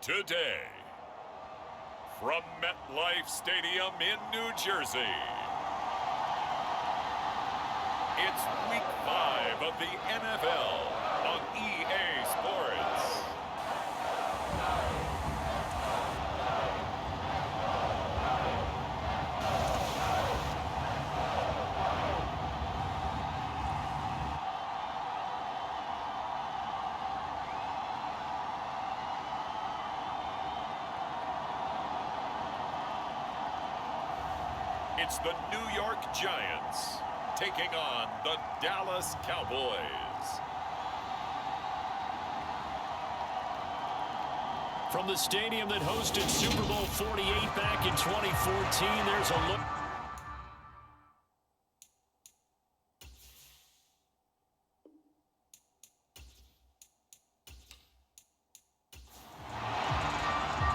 today. From MetLife Stadium in New Jersey, it's Week 5 of the NFL on EA Sports. It's the New York Giants taking on the Dallas Cowboys. From the stadium that hosted Super Bowl 48 back in 2014, there's a look.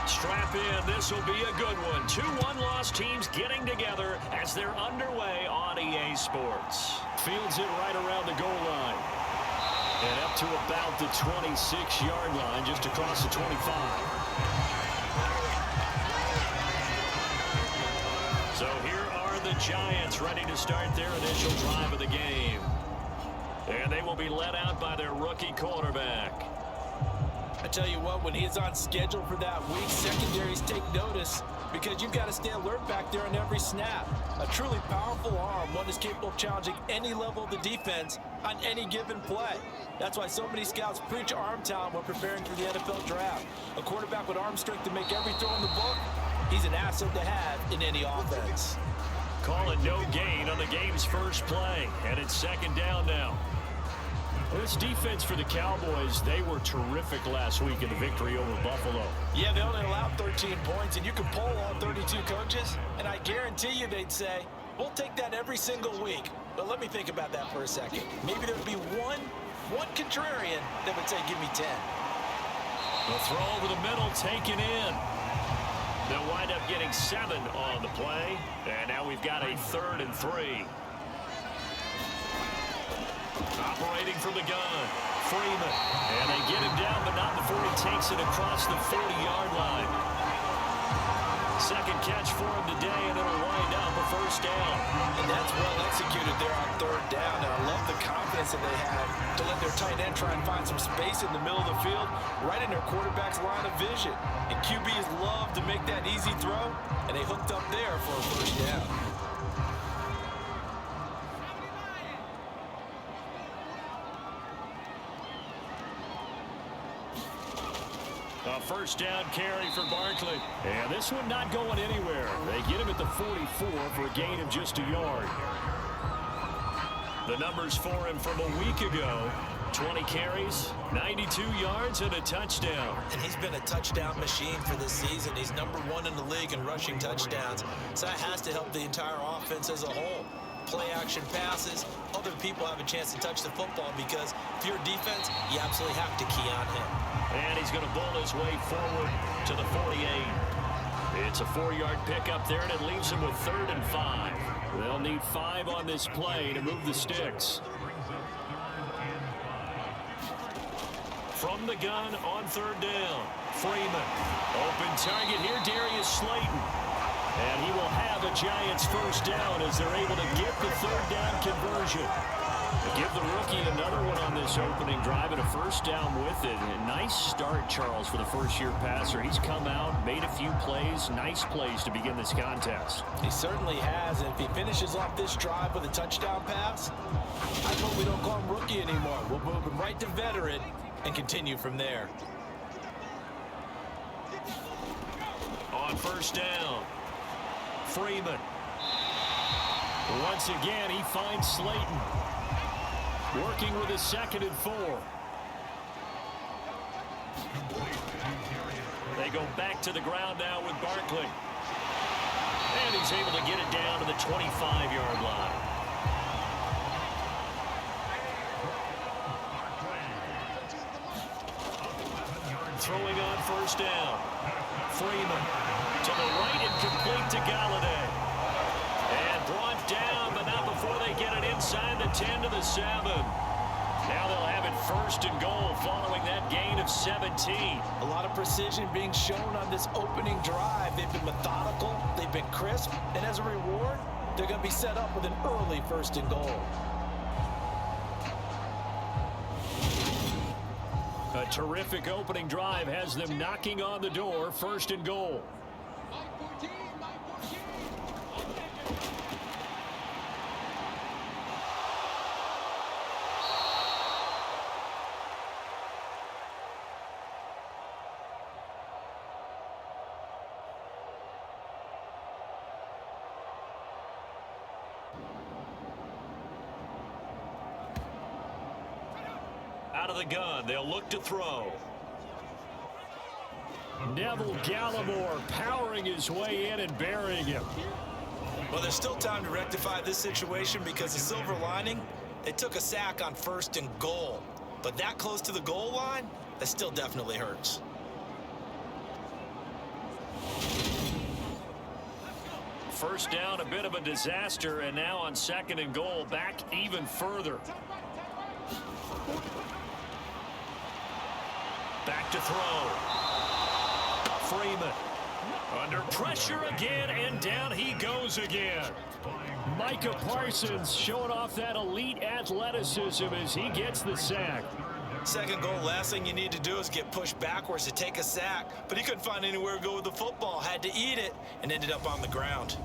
Strap in, this will be a good one. Two one-loss teams getting together as they're underway on EA Sports. Fields it right around the goal line. And up to about the 26-yard line, just across the 25. So here are the Giants ready to start their initial drive of the game. And they will be led out by their rookie quarterback. I tell you what, when he's on schedule for that week, secondaries take notice because you've got to stay alert back there on every snap. A truly powerful arm, one is capable of challenging any level of the defense on any given play. That's why so many scouts preach arm talent when preparing for the NFL draft. A quarterback with arm strength to make every throw in the book, he's an asset to have in any offense. Call it no gain on the game's first play, and it's second down now. This defense for the Cowboys, they were terrific last week in the victory over Buffalo. Yeah, they only allowed 13 points, and you can poll all 32 coaches, and I guarantee you they'd say, we'll take that every single week. But let me think about that for a second. Maybe there would be one contrarian that would say, give me 10. The throw over the middle taken in. They'll wind up getting 7 on the play, and now we've got a 3rd and 3. Operating from the gun, Freeman. And they get him down, but not before he takes it across the 40-yard line. Second catch for him today, and it'll wind up a first down. And that's well executed there on 3rd down. And I love the confidence that they have to let their tight end try and find some space in the middle of the field, right in their quarterback's line of vision. And QBs love to make that easy throw, and they hooked up there for a first down. A first down carry for Barkley. And this one not going anywhere. They get him at the 44 for a gain of just a yard. The numbers for him from a week ago: 20 carries, 92 yards, and a touchdown. And he's been a touchdown machine for this season. He's #1 in the league in rushing touchdowns. So that has to help the entire offense as a whole. Play action passes, other people have a chance to touch the football because if you're defense, you absolutely have to key on him. And he's going to bowl his way forward to the 48. It's a 4-yard pickup there, and it leaves him with 3rd and 5. They'll need 5 on this play to move the sticks. From the gun on 3rd down, Freeman. Open target here, Darius Slayton. And he will have a Giants first down as they're able to get the 3rd down conversion. Give the rookie another one on this opening drive and a first down with it. A nice start, Charles, for the first-year passer. He's come out, made a few plays, nice plays to begin this contest. He certainly has, and if he finishes off this drive with a touchdown pass, I hope we don't call him rookie anymore. We'll move him right to veteran and continue from there. On first down, Freeman. Once again, he finds Slayton. Working with his 2nd and 4. They go back to the ground now with Barkley. And he's able to get it down to the 25-yard line. Throwing on first down. Freeman to the right and complete to Galladay. And brought down, but not before they get it inside the 10 to the 7. Now they'll have it first and goal following that gain of 17. A lot of precision being shown on this opening drive. They've been methodical, they've been crisp, and as a reward, they're going to be set up with an early first and goal. A terrific opening drive has them knocking on the door, first and goal. Out of the gun, they'll look to throw. Neville Gallimore powering his way in and burying him. Well, there's still time to rectify this situation because the silver lining, they took a sack on first and goal. But that close to the goal line, that still definitely hurts. First down, a bit of a disaster, and now on second and goal, back even further. Back to throw. Freeman under pressure again, and down he goes again. Micah Parsons showing off that elite athleticism as he gets the sack. Second goal, last thing you need to do is get pushed backwards to take a sack, but he couldn't find anywhere to go with the football, had to eat it, and ended up on the ground.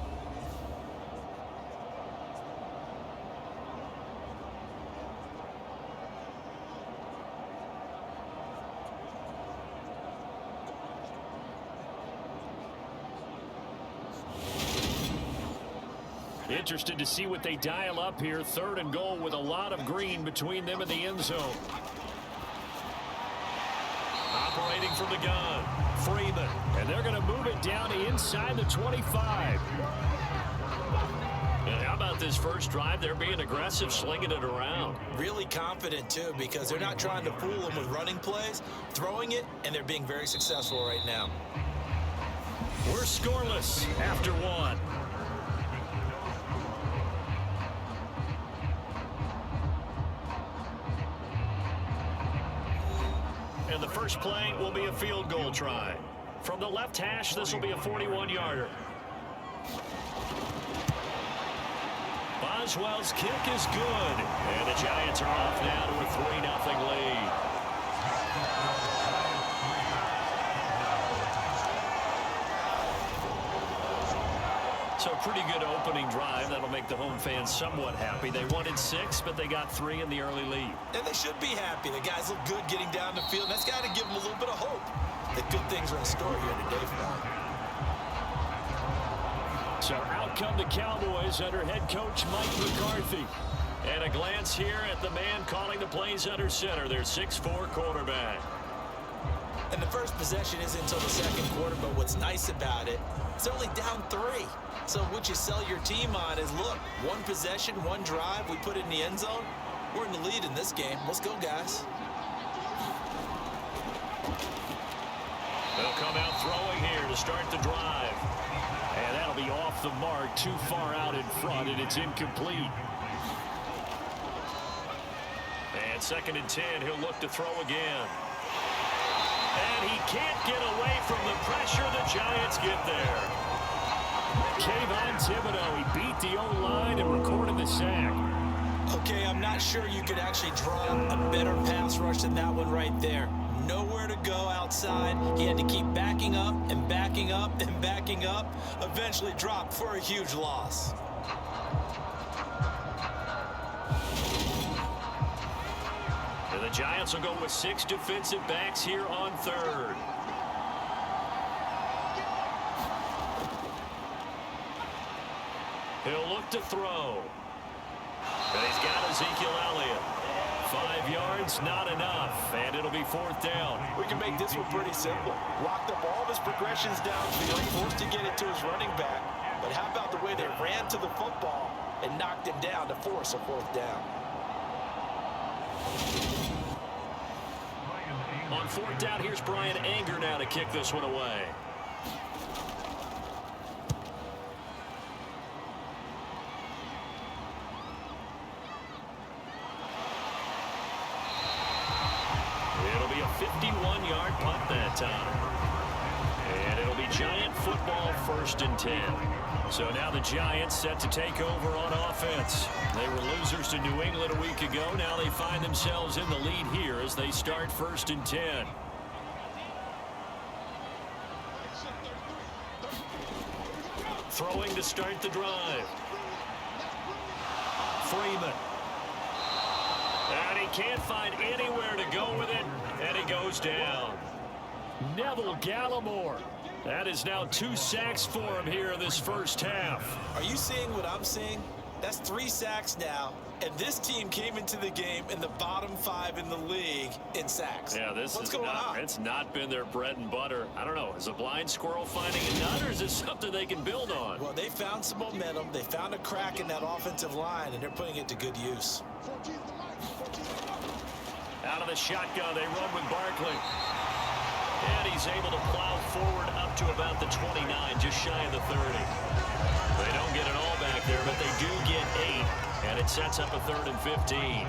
Interested to see what they dial up here. Third and goal with a lot of green between them and the end zone. Operating from the gun, Freeman. And they're going to move it down inside the 25. And how about this first drive? They're being aggressive, slinging it around. Really confident, too, because they're not trying to fool them with running plays, throwing it, and they're being very successful right now. We're scoreless after one. And the first play will be a field goal try. From the left hash, this will be a 41-yarder. Boswell's kick is good. And the Giants are off now to a 3-0 lead. So a pretty good opening drive. That'll make the home fans somewhat happy. They wanted 6, but they got 3 in the early lead. And they should be happy. The guys look good getting down the field. That's got to give them a little bit of hope that good things are in store here today for them. So out come the Cowboys under head coach Mike McCarthy. And a glance here at the man calling the plays under center, their 6'4" quarterback. And the first possession isn't until the second quarter, but what's nice about it, it's only down 3. So what you sell your team on is, look, one possession, one drive, we put it in the end zone. We're in the lead in this game. Let's go, guys. They'll come out throwing here to start the drive. And that'll be off the mark, too far out in front, and it's incomplete. And 2nd and 10, he'll look to throw again. And he can't get away from the pressure. The Giants get there. Kayvon Thibodeau, he beat the O-line and recorded the sack. Okay, I'm not sure you could actually draw a better pass rush than that one right there. Nowhere to go outside. He had to keep backing up and backing up and backing up. Eventually dropped for a huge loss. And the Giants will go with 6 defensive backs here on third. He'll look to throw. And he's got Ezekiel Elliott. 5 yards, not enough, and it'll be 4th down. We can make this one pretty simple. Locked up all of his progressions downfield, forced to get it to his running back. But how about the way they ran to the football and knocked him down to force a 4th down? On 4th down, here's Brian Anger now to kick this one away. time. And it'll be Giant football, 1st and 10. So now the Giants set to take over on offense. They were losers to New England a week ago. Now they find themselves in the lead here as they start 1st and 10. Throwing to start the drive. Freeman. And he can't find anywhere to go with it, and he goes down. Neville Gallimore. That is now 2 sacks for him here in this first half. Are you seeing what I'm seeing? That's 3 sacks now, and this team came into the game in the bottom 5 in the league in sacks. Yeah, What's going on? It's not been their bread and butter. I don't know. Is a blind squirrel finding a nut, or is this something they can build on? Well, they found some momentum. They found a crack in that offensive line, and they're putting it to good use. Out of the shotgun, they run with Barkley. And he's able to plow forward up to about the 29, just shy of the 30. They don't get it all back there, but they do get 8, and it sets up a 3rd and 15.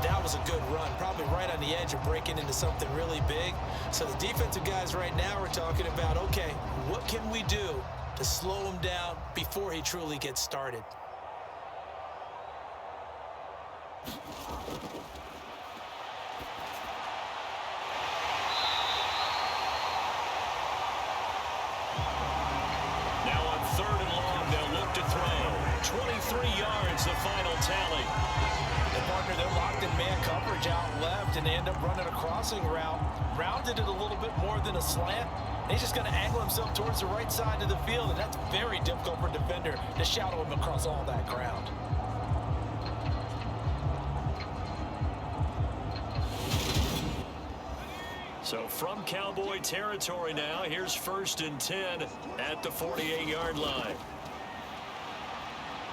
That was a good run, probably right on the edge of breaking into something really big. So the defensive guys right now are talking about, okay, what can we do to slow him down before he truly gets started? Now on 3rd and long, they'll look to throw. 23 yards, the final tally. The partner, they're locked in man coverage out left, and they end up running a crossing route. Rounded it a little bit more than a slant. He's just going to angle himself towards the right side of the field, and that's very difficult for a defender to shadow him across all that ground. So from Cowboy territory now, here's 1st and 10 at the 48-yard line.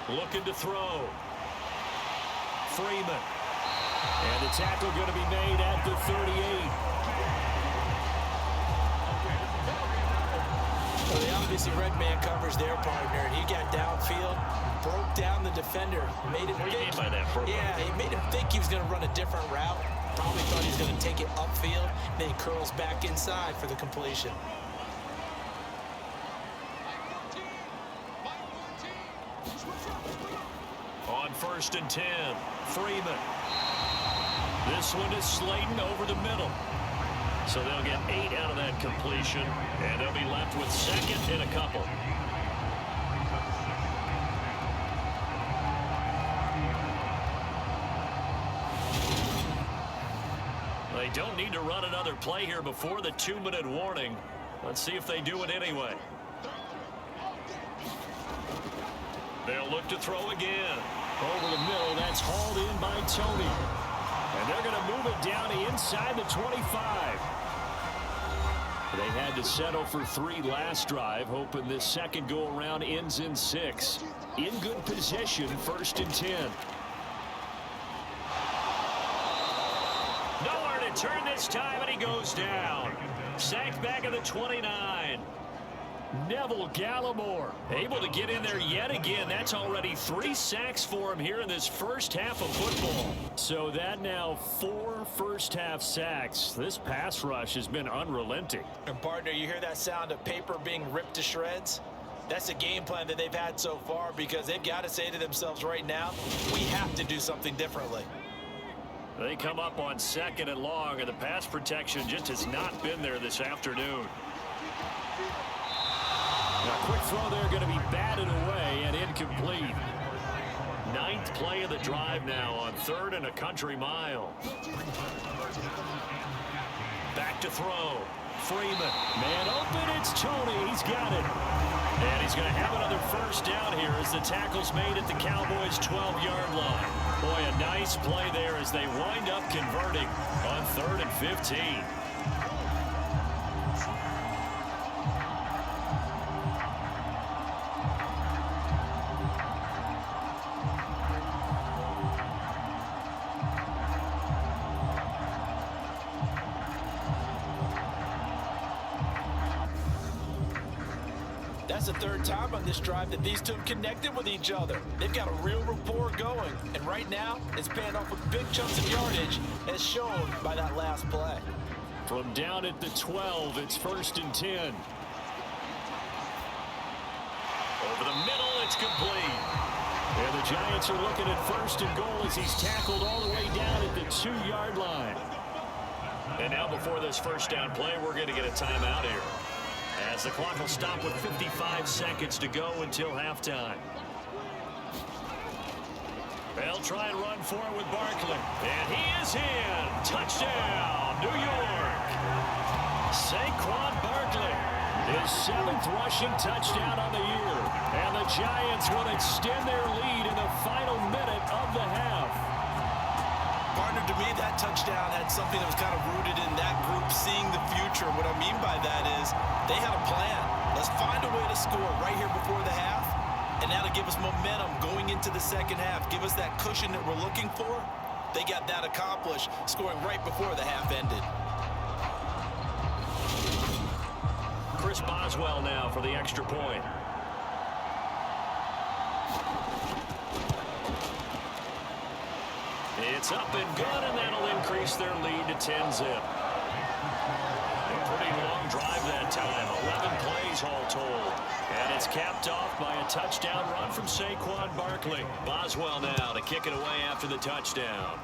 Looking to throw. Freeman. And the tackle going to be made at the 38. Well, they obviously read man coverage there, partner, and he got downfield, broke down the defender, made him What do you think. mean by that, bro? Yeah, he made him think he was going to run a different route. Probably thought he was going to take it upfield. Then he curls back inside for the completion. On 1st and 10, Freeman. This one is Slayton over the middle. So they'll get 8 out of that completion, and they'll be left with 2nd and a couple. They don't need to run another play here before the 2-minute warning. Let's see if they do it anyway. They'll look to throw again. Over the middle, that's hauled in by Tony. And they're going to move it down inside the 25. They had to settle for 3 last drive, hoping this second go-around ends in 6. In good position, 1st and 10. Nowhere to turn this time, and he goes down. Sacked back at the 29. Neville Gallimore able to get in there yet again. That's already 3 sacks for him here in this first half of football. So that now 4 first-half sacks. This pass rush has been unrelenting. And partner, you hear that sound of paper being ripped to shreds? That's the game plan that they've had so far, because they've got to say to themselves right now, we have to do something differently. They come up on 2nd and long, and the pass protection just has not been there this afternoon. A quick throw there going to be batted away and incomplete. 9th play of the drive now on 3rd and a country mile. Back to throw. Freeman. Man open, it's Tony. He's got it. And he's going to have another first down here as the tackle's made at the Cowboys' 12-yard line. Boy, a nice play there as they wind up converting on 3rd and 15. That's the 3rd time on this drive that these two have connected with each other. They've got a real rapport going, and right now it's paying off with big chunks of yardage, as shown by that last play. From down at the 12, it's 1st and 10. Over the middle, it's complete. And the Giants are looking at 1st and goal as he's tackled all the way down at the 2-yard line. And now before this first down play, we're going to get a timeout here, as the clock will stop with 55 seconds to go until halftime. They'll try and run for it with Barkley. And he is in. Touchdown, New York. Saquon Barkley, his 7th rushing touchdown on the year. And the Giants will extend their lead in the final minute of the half. Partner, to me, that touchdown had something that was kind of rooted in that group seeing the future. What I mean by that is they had a plan. Let's find a way to score right here before the half. And that'll give us momentum going into the second half. Give us that cushion that we're looking for. They got that accomplished, scoring right before the half ended. Chris Boswell now for the extra point. It's up and good, and that'll increase their lead to 10-zip. A pretty long drive that time, 11 plays all told. And it's capped off by a touchdown run from Saquon Barkley. Boswell now to kick it away after the touchdown.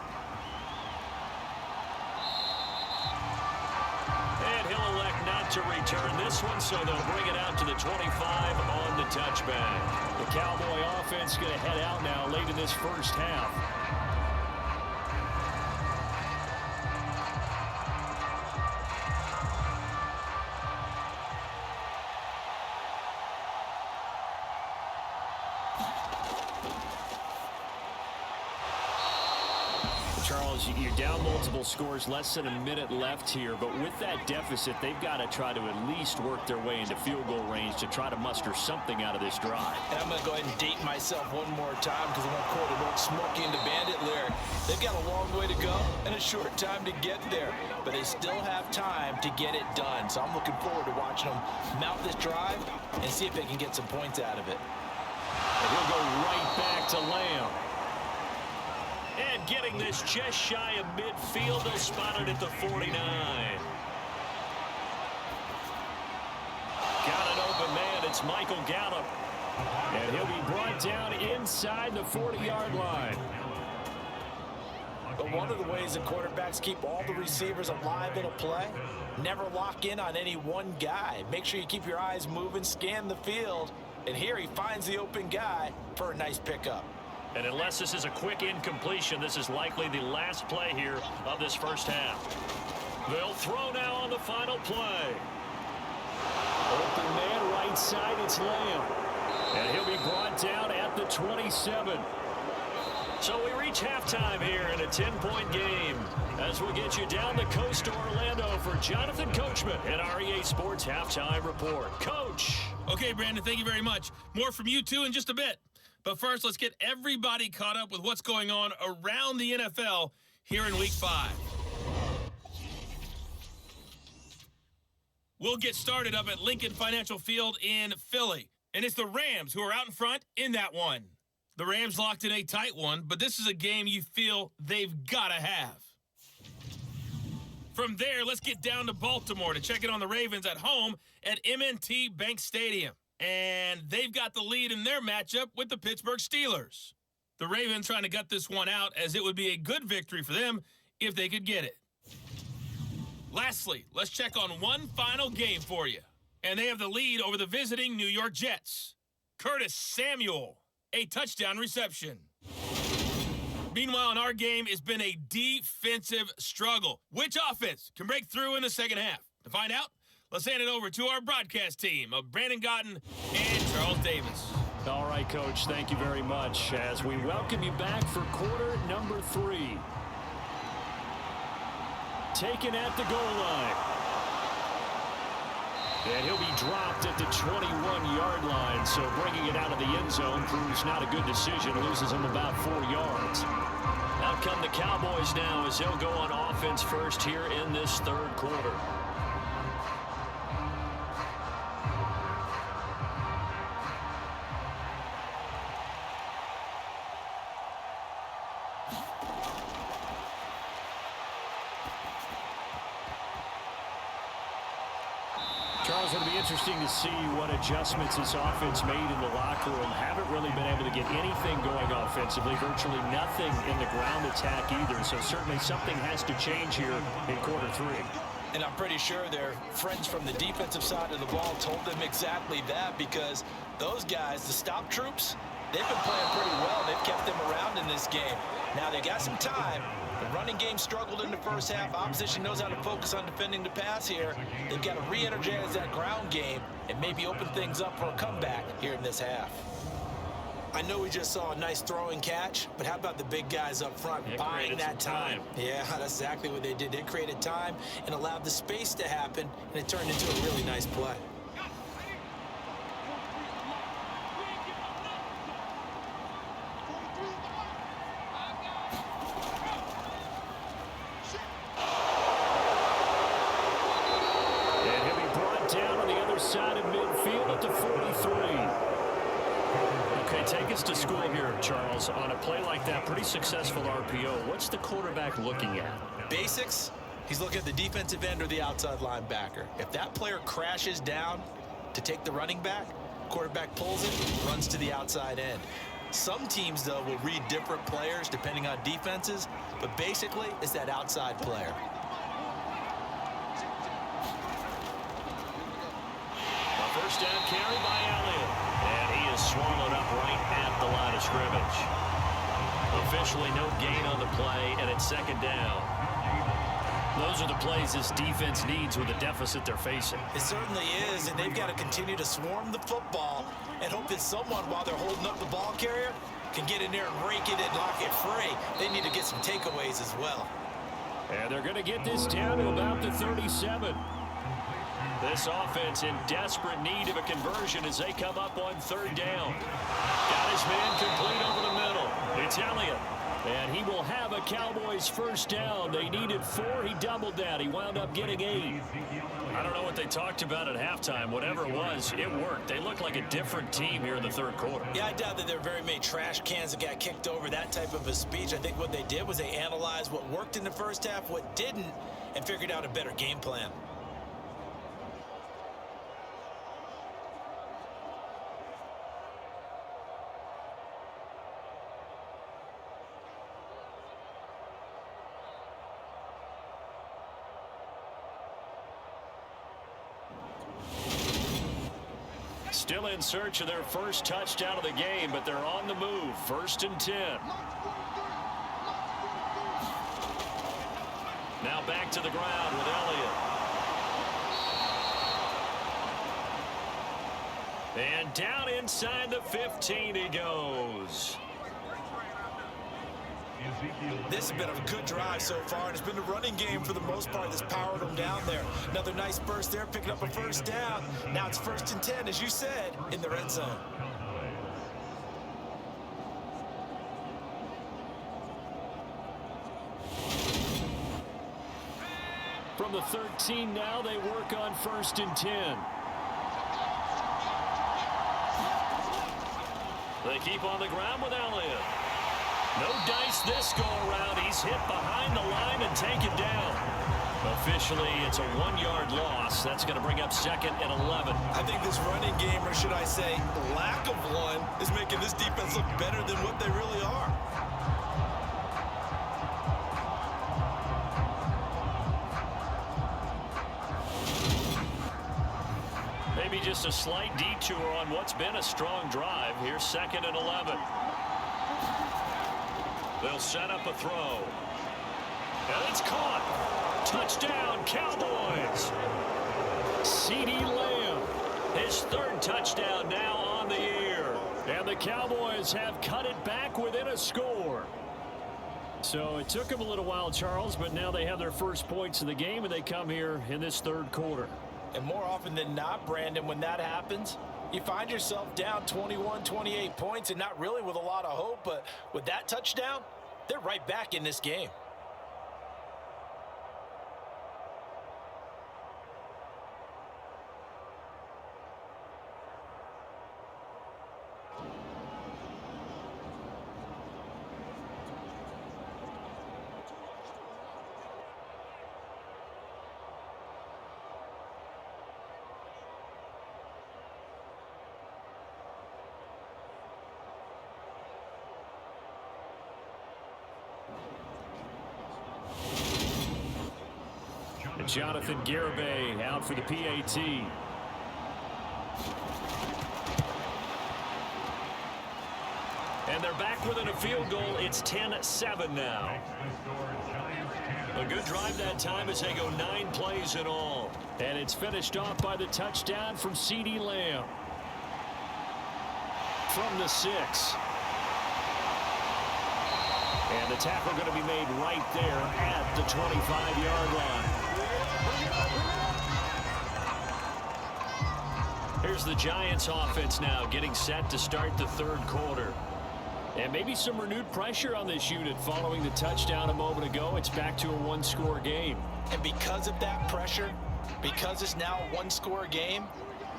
And he'll elect not to return this one, so they'll bring it out to the 25 on the touchback. The Cowboy offense going to head out now late in this first half. Charles, you're down multiple scores, less than a minute left here, but with that deficit, they've got to try to at least work their way into field goal range to try to muster something out of this drive. And I'm going to go ahead and date myself one more time because I want to quote an old Smokey and the Bandit lyric. They've got a long way to go and a short time to get there, but they still have time to get it done. So I'm looking forward to watching them mount this drive and see if they can get some points out of it. And he'll go right back to Lamb. And getting this just shy of midfield, they'll spot it at the 49. Got an open man, it's Michael Gallup. And he'll be brought down inside the 40-yard line. But one of the ways that quarterbacks keep all the receivers alive in a play, never lock in on any one guy. Make sure you keep your eyes moving, scan the field, and here he finds the open guy for a nice pickup. And unless this is a quick incompletion, this is likely the last play here of this first half. They'll throw now on the final play. Open man right side, it's Lamb. And he'll be brought down at the 27. So we reach halftime here in a 10-point game as we get you down the coast to Orlando for Jonathan Coachman and our EA Sports Halftime Report. Coach. Okay, Brandon, thank you very much. More from you two in just a bit. But first, let's get everybody caught up with what's going on around the NFL here in Week 5. We'll get started up at Lincoln Financial Field in Philly. And it's the Rams who are out in front in that one. The Rams locked in a tight one, but this is a game you feel they've got to have. From there, let's get down to Baltimore to check in on the Ravens at home at M&T Bank Stadium. And they've got the lead in their matchup with the Pittsburgh Steelers. The Ravens trying to gut this one out, as it would be a good victory for them if they could get it. Lastly, let's check on one final game for you. And they have the lead over the visiting New York Jets. Curtis Samuel, a touchdown reception. Meanwhile, in our game, it's been a defensive struggle. Which offense can break through in the second half? To find out, let's hand it over to our broadcast team of Brandon Gotten and Charles Davis. All right, Coach, thank you very much as we welcome you back for quarter number 3. Taken at the goal line. And he'll be dropped at the 21-yard line, so bringing it out of the end zone proves not a good decision, loses him about 4 yards. Out come the Cowboys now as they'll go on offense first here in this third quarter. So it'll be interesting to see what adjustments this offense made in the locker room. Haven't really been able to get anything going offensively, virtually nothing in the ground attack either. So certainly something has to change here in quarter three. And I'm pretty sure their friends from the defensive side of the ball told them exactly that, because those guys, the stop troops, they've been playing pretty well. They've kept them around in this game. Now they got some time. The running game struggled in the first half. Opposition knows how to focus on defending the pass here. They've got to re-energize that ground game and maybe open things up for a comeback here in this half. I know we just saw a nice throwing catch, but how about the big guys up front buying that time? Yeah, that's exactly what they did. They created time and allowed the space to happen, and it turned into a really nice play. And he'll be brought down on the other side of midfield at the 43. Okay, take us to school here, Charles. On a play like that, pretty successful RPO. What's the quarterback looking at? Basics, he's looking at the defensive end or the outside linebacker. If that player crashes down to take the running back, quarterback pulls it, runs to the outside end. Some teams, though, will read different players depending on defenses, but basically it's that outside player. A first down carry by Elliott. And he is swallowed up right at the line of scrimmage. Officially no gain on the play, and it's second down. Those are the plays this defense needs with the deficit they're facing. It certainly is, and they've got to continue to swarm the football and hope that someone, while they're holding up the ball carrier, can get in there and rake it and lock it free. They need to get some takeaways as well. And they're going to get this down to about the 37. This offense in desperate need of a conversion as they come up on third down. Got his man complete over the middle. It's Elliott. And he will have a Cowboys first down. They needed 4. He doubled that. He wound up getting 8. I don't know what they talked about at halftime. Whatever it was, it worked. They look like a different team here in the third quarter. Yeah, I doubt that there are very many trash cans that got kicked over, that type of a speech. I think what they did was they analyzed what worked in the first half, what didn't, and figured out a better game plan. Still in search of their first touchdown of the game, but they're on the move. 1st and 10. Now back to the ground with Elliott. And down inside the 15 he goes. This has been a good drive so far, and it's been a running game for the most part that's powered them down there. Another nice burst there, picking up a first down. Now it's 1st and 10, as you said, in the red zone. From the 13 now, they work on 1st and 10. They keep on the ground with Elliott. No dice this go-around. He's hit behind the line and taken down. Officially, it's a 1-yard loss. That's going to bring up 2nd and 11. I think this running game, or should I say lack of one, is making this defense look better than what they really are. Maybe just a slight detour on what's been a strong drive. Here's 2nd and 11. They'll set up a throw. And it's caught. Touchdown, Cowboys. CeeDee Lamb, his 3rd touchdown now on the year. And the Cowboys have cut it back within a score. So it took them a little while, Charles, but now they have their first points of the game, and they come here in this 3rd quarter. And more often than not, Brandon, when that happens, you find yourself down 21, 28 points, and not really with a lot of hope, but with that touchdown, they're right back in this game. Jonathan Garibay out for the PAT. And they're back within a field goal. It's 10-7 now. A good drive that time as they go 9 plays in all. And it's finished off by the touchdown from CeeDee Lamb. From the 6. And the tackle going to be made right there at the 25-yard line. Here's the Giants offense now getting set to start the third quarter. And maybe some renewed pressure on this unit following the touchdown a moment ago. It's back to a one-score game. And because of that pressure, because it's now a one-score game,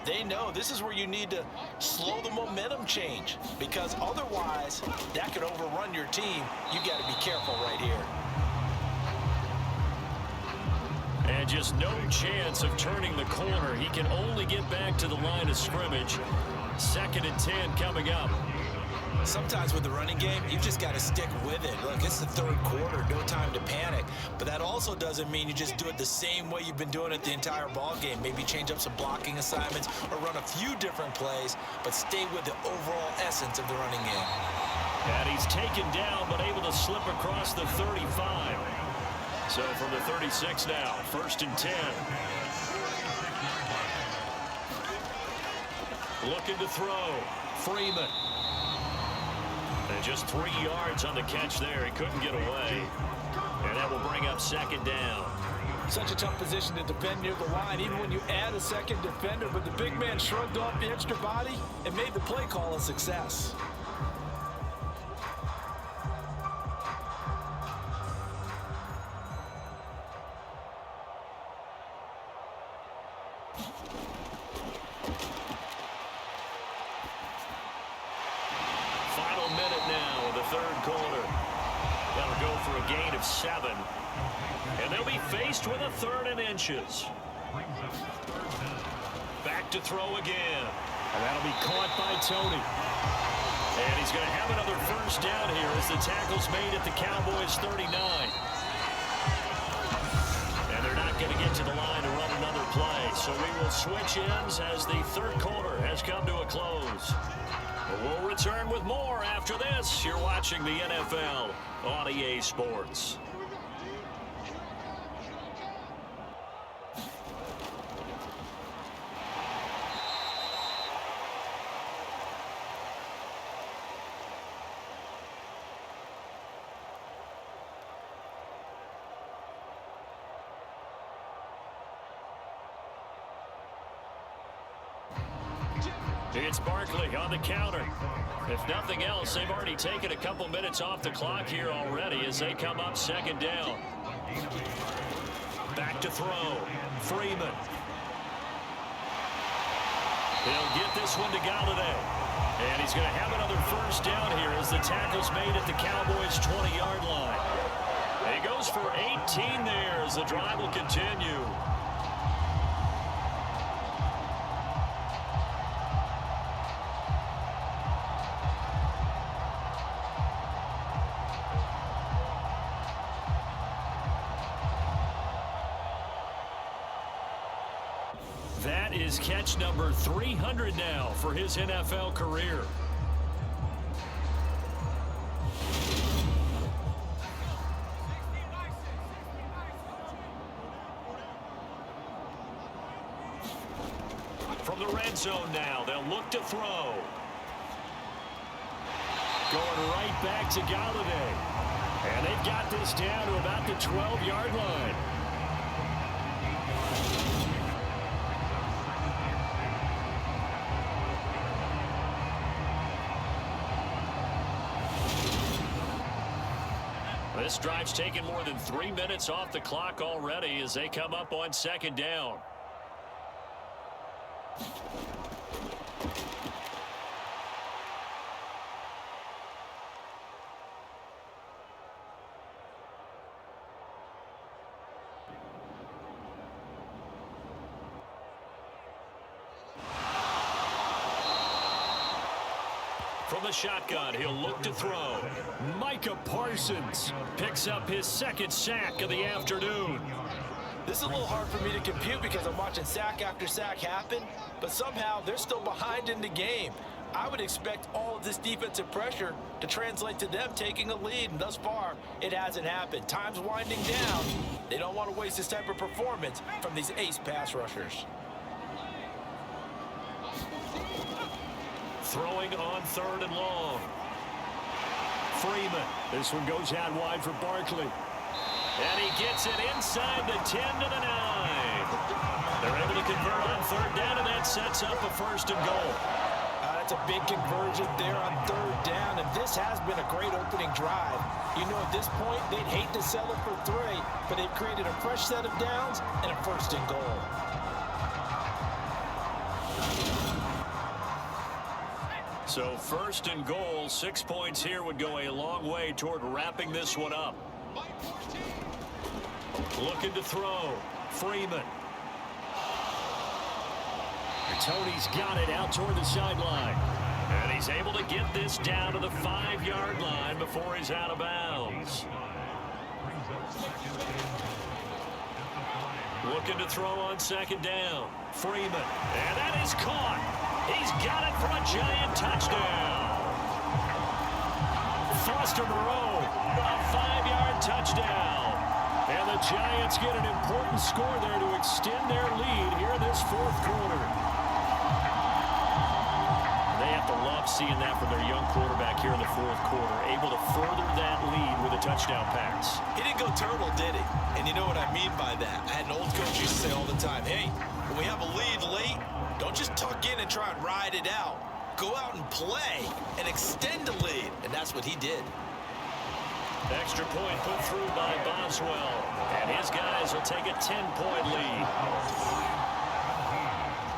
they know this is where you need to slow the momentum change, because otherwise that could overrun your team. You got to be careful right here. And just no chance of turning the corner. He can only get back to the line of scrimmage. 2nd and 10 coming up. Sometimes with the running game, you've just got to stick with it. Look, it's the third quarter, no time to panic. But that also doesn't mean you just do it the same way you've been doing it the entire ball game. Maybe change up some blocking assignments or run a few different plays, but stay with the overall essence of the running game. And he's taken down, but able to slip across the 35. So from the 36 now, 1st and 10. Looking to throw. Freeman. And just 3 yards on the catch there. He couldn't get away. And that will bring up 2nd down. Such a tough position to defend near the line, even when you add a second defender. But the big man shrugged off the extra body and made the play call a success. Final minute now of the third quarter. That'll go for a gain of 7. And they'll be faced with a 3rd and inches. Back to throw again. And that'll be caught by Tony. And he's going to have another 1st down here as the tackle's made at the Cowboys 39. And they're not going to get to the line to run another play. So we will switch ends as the third quarter has come to a close. We'll return with more after this. You're watching the NFL on EA Sports. It's Barkley on the counter. If nothing else, they've already taken a couple minutes off the clock here already as they come up 2nd down. Back to throw. Freeman. He'll get this one to Galladay. And he's going to have another 1st down here as the tackle's made at the Cowboys' 20-yard line. And he goes for 18 there as the drive will continue. That is catch number 300 now for his NFL career. From the red zone now, they'll look to throw. Going right back to Galladay. And they've got this down to about the 12-yard line. This drive's taken more than 3 minutes off the clock already as they come up on 2nd down. From the shotgun, he'll look to throw. Micah Parsons picks up his 2nd sack of the afternoon. This is a little hard for me to compute because I'm watching sack after sack happen, but somehow they're still behind in the game. I would expect all of this defensive pressure to translate to them taking a lead, and thus far, it hasn't happened. Time's winding down. They don't want to waste this type of performance from these ace pass rushers. Throwing on 3rd and long. Freeman. This one goes out wide for Barkley. And he gets it inside the 10 to the 9. They're able to convert on 3rd down, and that sets up a 1st and goal. That's a big conversion there on 3rd down, and this has been a great opening drive. You know, at this point, they'd hate to settle for 3, but they've created a fresh set of downs and a 1st and goal. So 1st and goal, 6 points here would go a long way toward wrapping this one up. Looking to throw. Freeman. Tony's got it out toward the sideline. And he's able to get this down to the 5-yard line before he's out of bounds. Looking to throw on 2nd down. Freeman. And that is caught. He's got it for a giant touchdown. Foster Moreau, a 5-yard touchdown. And the Giants get an important score there to extend their lead here in this 4th quarter. They have to love seeing that from their young quarterback here in the 4th quarter, able to further that lead with a touchdown pass. He didn't go turtle, did he? And you know what I mean by that. I had an old coach used to say all the time, hey, when we have a lead late, don't just tuck in and try and ride it out. Go out and play and extend the lead. And that's what he did. Extra point put through by Boswell. And his guys will take a 10-point lead.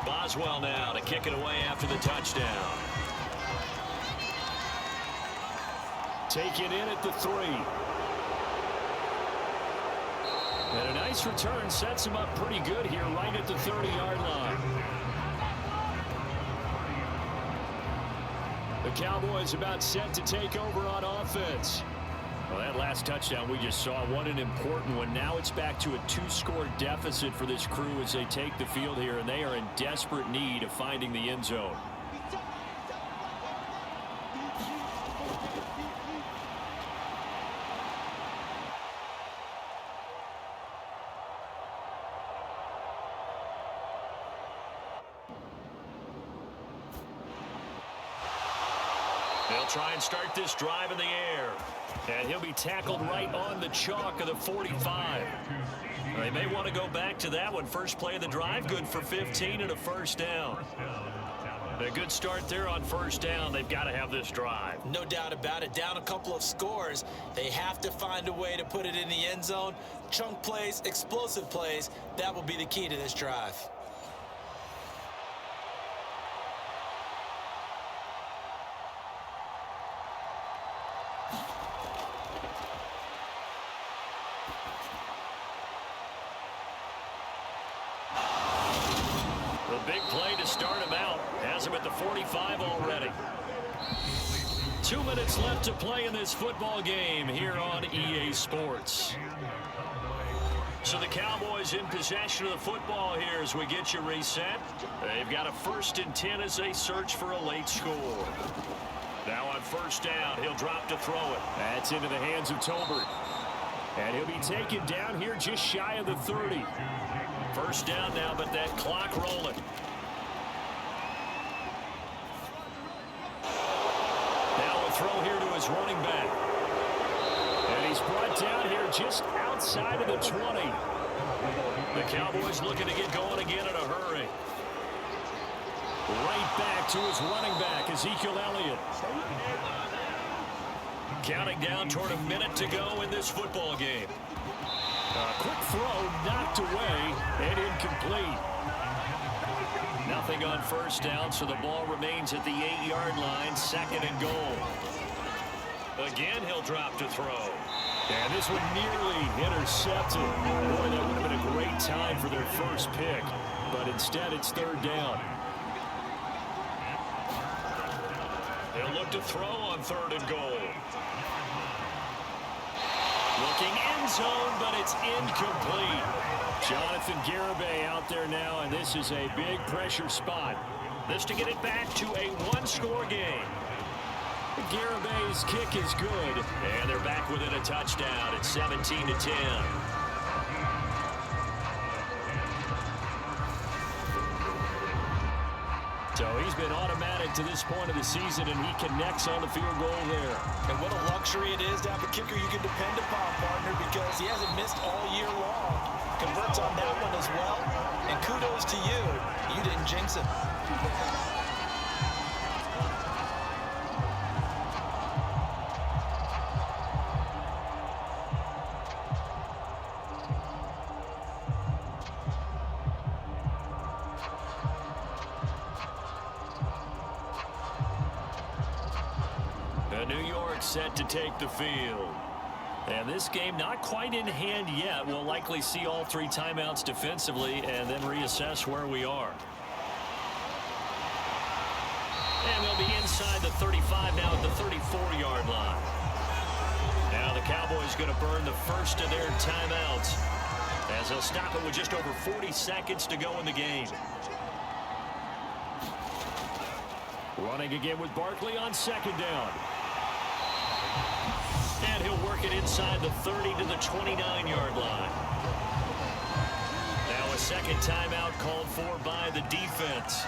Boswell now to kick it away after the touchdown. Taken in at the 3. And a nice return sets him up pretty good here right at the 30-yard line. The Cowboys about set to take over on offense. Well, that last touchdown we just saw, what an important one. Now it's back to a 2-score deficit for this crew as they take the field here, and they are in desperate need of finding the end zone. They'll try and start this drive in the air. And he'll be tackled right on the chalk of the 45. They may want to go back to that one. First play of the drive, good for 15 and a 1st down. A good start there on 1st down. They've got to have this drive. No doubt about it. Down a couple of scores. They have to find a way to put it in the end zone. Chunk plays, explosive plays. That will be the key to this drive. Big play to start him out. Has him at the 45 already. 2 minutes left to play in this football game here on EA Sports. So the Cowboys in possession of the football here as we get you reset. They've got a 1st and 10 as they search for a late score. Now on 1st down, he'll drop to throw it. That's into the hands of Tolbert. And he'll be taken down here just shy of the 30. 1st down now, but that clock rolling. Now a throw here to his running back. And he's brought down here just outside of the 20. The Cowboys looking to get going again in a hurry. Right back to his running back, Ezekiel Elliott. Counting down toward a minute to go in this football game. A quick throw knocked away and incomplete. Nothing on 1st down, so the ball remains at the 8-yard line, 2nd and goal. Again, he'll drop to throw. And this one nearly intercepted. Boy, that would have been a great time for their first pick, but instead it's 3rd down. They'll look to throw on 3rd and goal. Looking end zone, but it's incomplete. Jonathan Garibay out there now, and this is a big pressure spot. This to get it back to a one-score game. Garibay's kick is good, and they're back within a touchdown at 17-10. So he's been automatic to this point of the season, and he connects on the field goal there. And what a luxury it is to have a kicker you can depend upon, partner, because he hasn't missed all year long. Converts on that one as well. And kudos to you. You didn't jinx it. New York set to take the field. And this game not quite in hand yet. We'll likely see all three timeouts defensively and then reassess where we are. And they'll be inside the 35 now at the 34-yard line. Now the Cowboys going to burn the first of their timeouts as they'll stop it with just over 40 seconds to go in the game. Running again with Barkley on second down. And he'll work it inside the 30 to the 29-yard line. Now a second timeout called for by the defense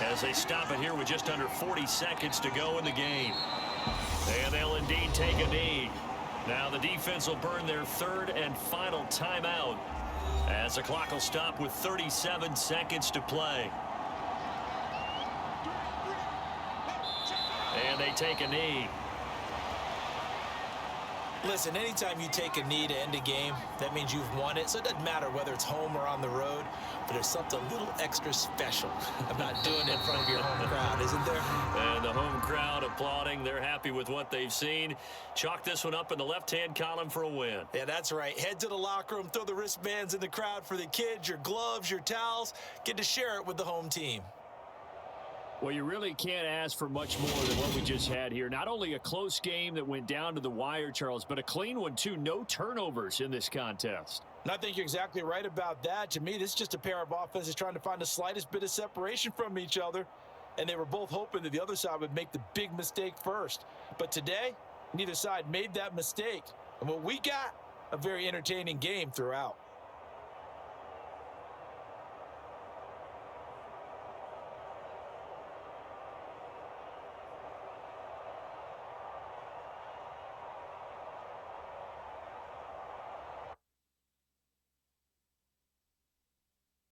as they stop it here with just under 40 seconds to go in the game. And they'll indeed take a knee. Now the defense will burn their third and final timeout as the clock will stop with 37 seconds to play. And they take a knee. Listen, anytime you take a knee to end a game, that means you've won it. So it doesn't matter whether it's home or on the road, but there's something a little extra special about doing it in front of your home crowd, isn't there? And the home crowd applauding. They're happy with what they've seen. Chalk this one up in the left-hand column for a win. Yeah, that's right. Head to the locker room, throw the wristbands in the crowd for the kids, your gloves, your towels. Get to share it with the home team. Well, you really can't ask for much more than what we just had here. Not only a close game that went down to the wire, Charles, but a clean one, too. No turnovers in this contest. And I think you're exactly right about that. To me, this is just a pair of offenses trying to find the slightest bit of separation from each other. And they were both hoping that the other side would make the big mistake first. But today, neither side made that mistake. And what we got, a very entertaining game throughout.